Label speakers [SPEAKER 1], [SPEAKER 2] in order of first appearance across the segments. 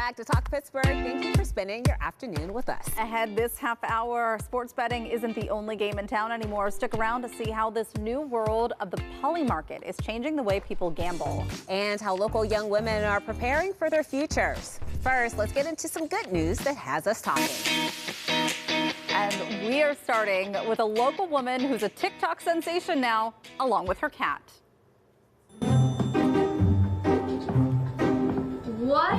[SPEAKER 1] back to Talk Pittsburgh. Thank you for spending your afternoon with us.
[SPEAKER 2] Ahead this half hour, sports betting isn't the only game in town anymore. Stick around to see how this new world of the poly market is changing the way people gamble.
[SPEAKER 1] And how local young women are preparing for their futures. First, let's get into some good news that has us talking.
[SPEAKER 2] And we are starting with a local woman who's a TikTok sensation now, along with her cat.
[SPEAKER 3] What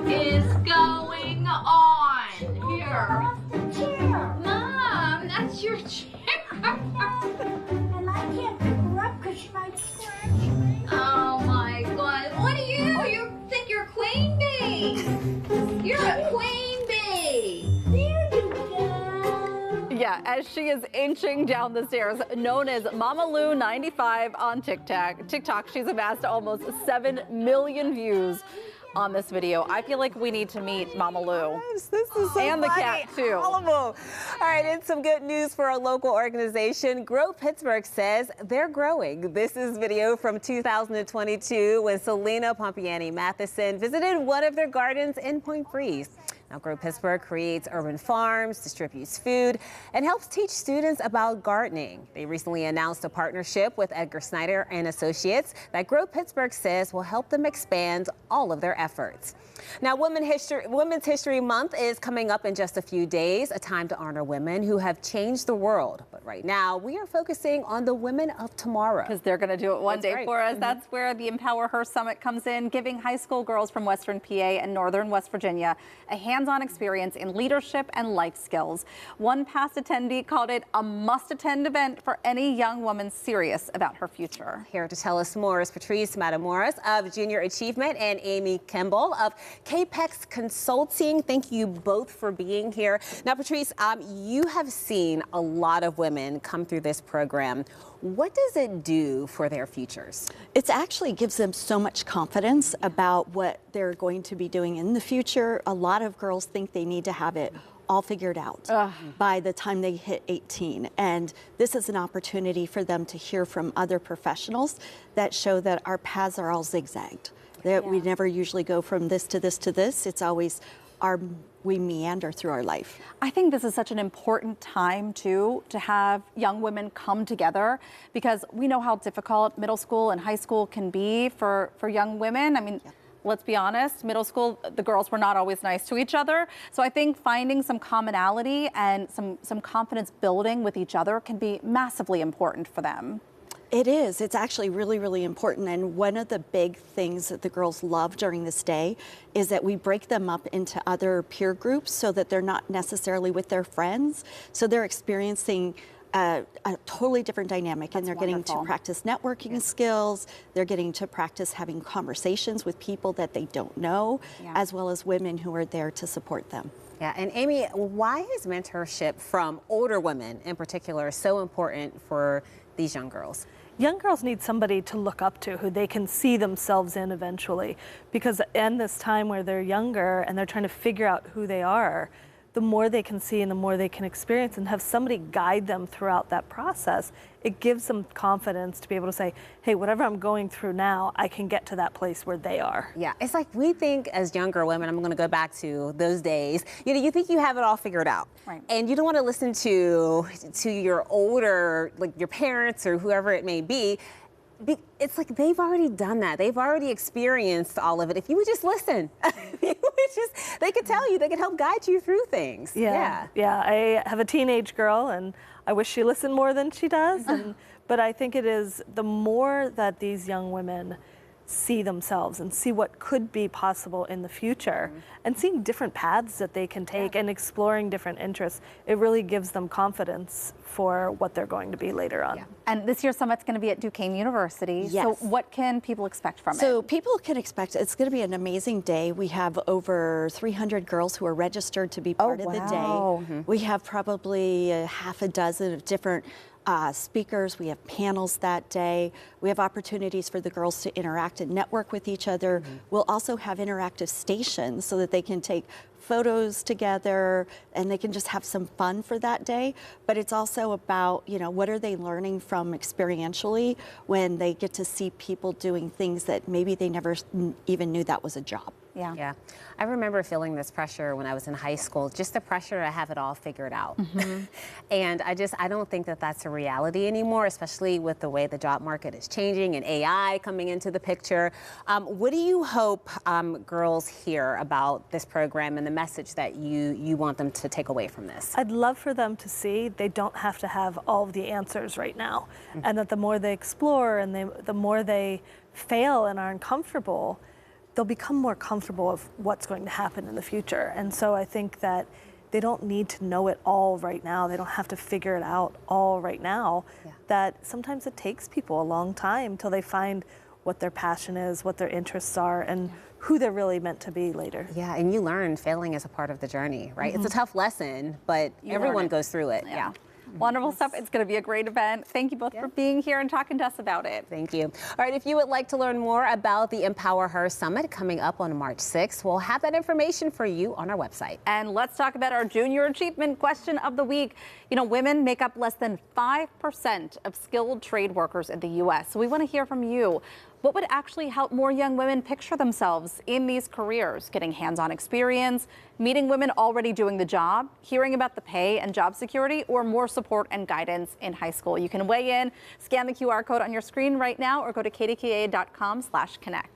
[SPEAKER 3] is going on here? Mom, that's your chair.
[SPEAKER 4] And I can't pick her up because she might scratch me.
[SPEAKER 3] Oh my God. What are you? You think you're queen bee? You're a queen bee.
[SPEAKER 4] There you go.
[SPEAKER 2] Yeah, as she is inching down the stairs, known as Mama Lou 95 on TikTok, she's amassed almost 7 million views on this video. I feel like we need to meet Mama Lou.
[SPEAKER 1] Yes, this is so
[SPEAKER 2] and the
[SPEAKER 1] funny.
[SPEAKER 2] cat too.
[SPEAKER 1] All of them. All right, and some good news for a local organization. Grow Pittsburgh says they're growing. This is video from 2022 when Selena Pompiani Matheson visited one of their gardens in Point Breeze. Now, Grow Pittsburgh creates urban farms, distributes food, and helps teach students about gardening. They recently announced a partnership with Edgar Snyder and Associates that Grow Pittsburgh says will help them expand all of their efforts. Now, Women's History Month is coming up in just a few days, a time to honor women who have changed the world. But right now, we are focusing on the women of tomorrow.
[SPEAKER 2] Because they're going to do it one
[SPEAKER 1] That's
[SPEAKER 2] day
[SPEAKER 1] right.
[SPEAKER 2] for us. That's where the Empower Her Summit comes in, giving high school girls from Western PA and Northern West Virginia a hands-on experience in leadership and life skills. One past attendee called it a must-attend event for any young woman serious about her future.
[SPEAKER 1] Here to tell us more is Patrice Matamoros of Junior Achievement and Amy Kimball of Capex Consulting. Thank you both for being here. Now, Patrice, you have seen a lot of women come through this program. What does it do for their futures?
[SPEAKER 5] It actually gives them so much confidence about what they're going to be doing in the future. A lot of girls think they need to have it all figured out by the time they hit 18. And this is an opportunity for them to hear from other professionals that show that our paths are all zigzagged. That we never usually go from this to this to this. It's always we meander through our life.
[SPEAKER 2] I think this is such an important time, too, to have young women come together, because we know how difficult middle school and high school can be for young women. I mean, let's be honest, middle school, the girls were not always nice to each other. So I think finding some commonality and some confidence building with each other can be massively important for them.
[SPEAKER 5] It is. It's actually really, really important. And one of the big things that the girls love during this day is that we break them up into other peer groups so that they're not necessarily with their friends. So they're experiencing a totally different dynamic. And they're getting to practice networking skills. They're getting to practice having conversations with people that they don't know, as well as women who are there to support them.
[SPEAKER 1] Yeah, and Amy, why is mentorship from older women in particular so important for these young girls?
[SPEAKER 6] Young girls need somebody to look up to who they can see themselves in eventually, because in this time where they're younger and they're trying to figure out who they are, the more they can see and the more they can experience and have somebody guide them throughout that process, it gives them confidence to be able to say, hey, whatever I'm going through now, I can get to that place where they are.
[SPEAKER 1] Yeah, it's like we think as younger women, I'm going to go back to those days, you think you have it all figured out.
[SPEAKER 2] Right.
[SPEAKER 1] And you don't want to listen to your older, like your parents or whoever it may be. It's like they've already done that. They've already experienced all of it. If you would just listen, they could tell you, they could help guide you through things.
[SPEAKER 6] Yeah. I have a teenage girl and I wish she listened more than she does. But I think it is the more that these young women see themselves and see what could be possible in the future and seeing different paths that they can take and exploring different interests, it really gives them confidence for what they're going to be later on.
[SPEAKER 2] And this year's summit's going to be at Duquesne University.
[SPEAKER 5] Yes.
[SPEAKER 2] So what can people expect from it?
[SPEAKER 5] So people can expect it's going to be an amazing day. We have over 300 girls who are registered to be part of the day. We have probably half a dozen of different speakers. We have panels that day. We have opportunities for the girls to interact and network with each other. We'll also have interactive stations so that they can take photos together and they can just have some fun for that day. But it's also about, what are they learning from experientially when they get to see people doing things that maybe they never even knew that was a job.
[SPEAKER 2] Yeah.
[SPEAKER 1] Yeah. I remember feeling this pressure when I was in high school, just the pressure to have it all figured out. And I don't think that that's a reality anymore, especially with the way the job market is changing and AI coming into the picture. What do you hope girls hear about this program and the message that you want them to take away from this?
[SPEAKER 6] I'd love for them to see they don't have to have all of the answers right now, and that the more they explore and the more they fail and are uncomfortable, they'll become more comfortable of what's going to happen in the future. And so I think that they don't need to know it all right now. They don't have to figure it out all right now.
[SPEAKER 1] Yeah.
[SPEAKER 6] That sometimes it takes people a long time till they find what their passion is, what their interests are, and who they're really meant to be later.
[SPEAKER 1] Yeah, and you learn failing is a part of the journey, right? It's a tough lesson, but everyone goes through it.
[SPEAKER 2] Yeah. Wonderful stuff. It's going to be a great event. Thank you both for being here and talking to us about it.
[SPEAKER 1] Thank you. All right, if you would like to learn more about the Empower Her Summit coming up on March 6th, we'll have that information for you on our website.
[SPEAKER 2] And let's talk about our Junior Achievement Question of the Week. You know, women make up less than 5% of skilled trade workers in the U.S. So we want to hear from you. What would actually help more young women picture themselves in these careers? Getting hands-on experience, meeting women already doing the job, hearing about the pay and job security, or more support and guidance in high school? You can weigh in, scan the QR code on your screen right now, or go to kdka.com/connect.